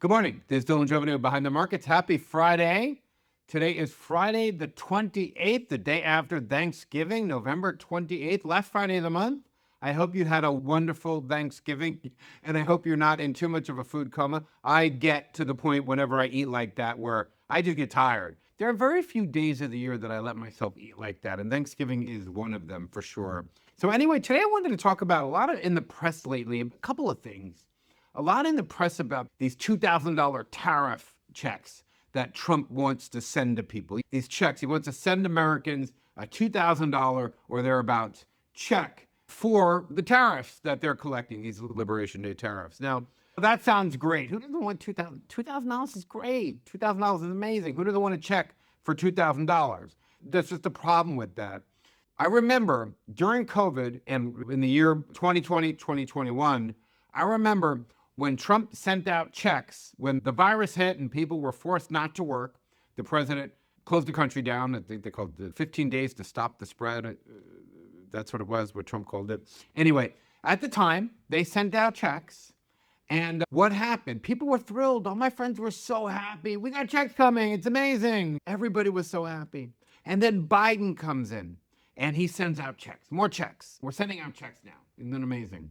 Good morning. This is Dylan Jovine behind the markets. Happy Friday. Today is Friday the 28th, the day after Thanksgiving, November 28th, last Friday of the month. I hope you had a wonderful Thanksgiving, and I hope you're not in too much of a food coma. I get to the point whenever I eat like that where I just get tired. There are very few days of the year that I let myself eat like that, and Thanksgiving is one of them for sure. So anyway, today I wanted to talk about a lot in the press lately, a couple of things. A lot in the press about these $2,000 tariff checks that Trump wants to send to people. These checks, he wants to send Americans a $2,000 or thereabouts check for the tariffs that they're collecting, these Liberation Day tariffs. Now, that sounds great. Who doesn't want $2,000? $2,000 is great. $2,000 is amazing. Who doesn't want a check for $2,000? That's just the problem with that. I remember during COVID and in the year 2020, 2021, I remember when Trump sent out checks, when the virus hit and people were forced not to work, the president closed the country down. I think they called it 15 days to stop the spread. That's what it was, what Trump called it. Anyway, at the time, they sent out checks. And what happened? People were thrilled. All my friends were so happy. We got checks coming. It's amazing. Everybody was so happy. And then Biden comes in and he sends out checks, more checks. We're sending out checks now. Isn't that amazing?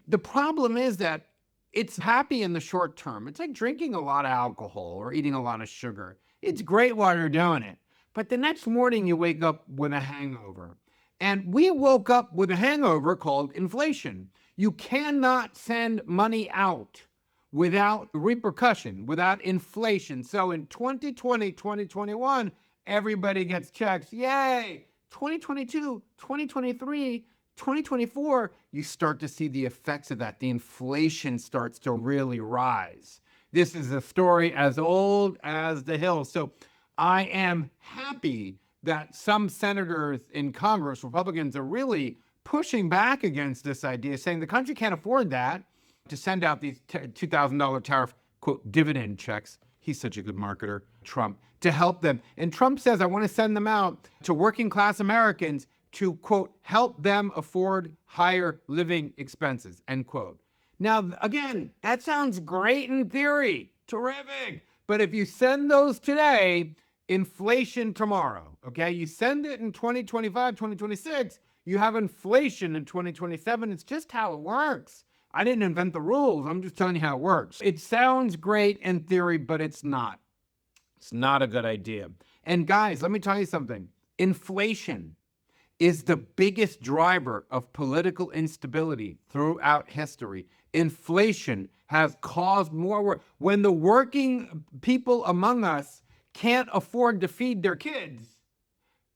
The problem is that it's happy in the short term. It's like drinking a lot of alcohol or eating a lot of sugar. It's great while you're doing it. But the next morning you wake up with a hangover. And we woke up with a hangover called inflation. You cannot send money out without repercussion, without inflation. So in 2020, 2021, everybody gets checks. Yay! 2022, 2023, 2024, you start to see the effects of that. The inflation starts to really rise. This is a story as old as the hills. So I am happy that some senators in Congress, Republicans, are really pushing back against this idea, saying the country can't afford that, to send out these $2,000 tariff, quote, dividend checks. He's such a good marketer, Trump, to help them. And Trump says, I want to send them out to working class Americans to, quote, help them afford higher living expenses, end quote. Now, again, that sounds great in theory, terrific. But if you send those today, inflation tomorrow, okay? You send it in 2025, 2026, you have inflation in 2027. It's just how it works. I didn't invent the rules. I'm just telling you how it works. It sounds great in theory, but it's not. It's not a good idea. And guys, let me tell you something. Inflation is the biggest driver of political instability throughout history. Inflation has caused more work. When the working people among us can't afford to feed their kids,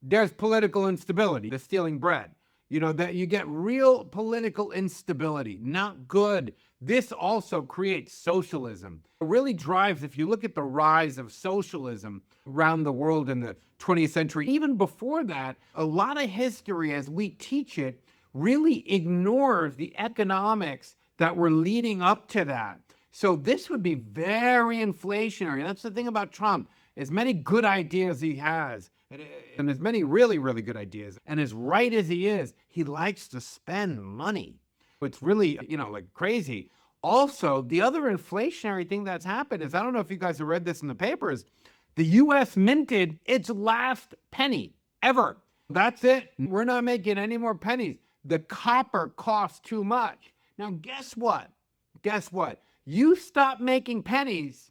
there's political instability. They're stealing bread. You know, that you get real political instability, not good. This also creates socialism. It really drives, if you look at the rise of socialism around the world in the 20th century, even before that, a lot of history as we teach it really ignores the economics that were leading up to that. So this would be very inflationary. That's the thing about Trump. As many good ideas he has, and as many really, really good ideas, and as right as he is, he likes to spend money. It's really, like crazy. Also, the other inflationary thing that's happened is, I don't know if you guys have read this in the papers, the U.S. minted its last penny ever. That's it. We're not making any more pennies. The copper costs too much. Now, guess what? Guess what? You stop making pennies.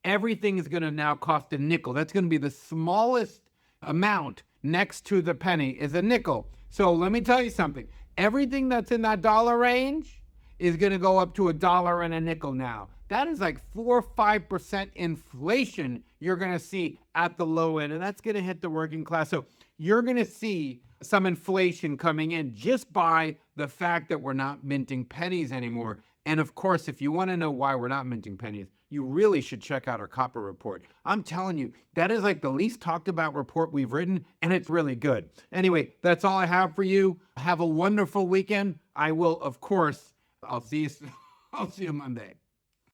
Everything is going to now cost a nickel. That's going to be the smallest amount next to the penny is a nickel. So let me tell you something. Everything that's in that dollar range is going to go up to $1 and a nickel now. That is like 4 or 5% inflation you're going to see at the low end, and that's going to hit the working class. So you're going to see some inflation coming in just by the fact that we're not minting pennies anymore. And of course, if you want to know why we're not minting pennies, you really should check out our copper report. I'm telling you, that is like the least talked about report we've written, and it's really good. Anyway, that's all I have for you. Have a wonderful weekend. I will, of course, I'll see you Monday.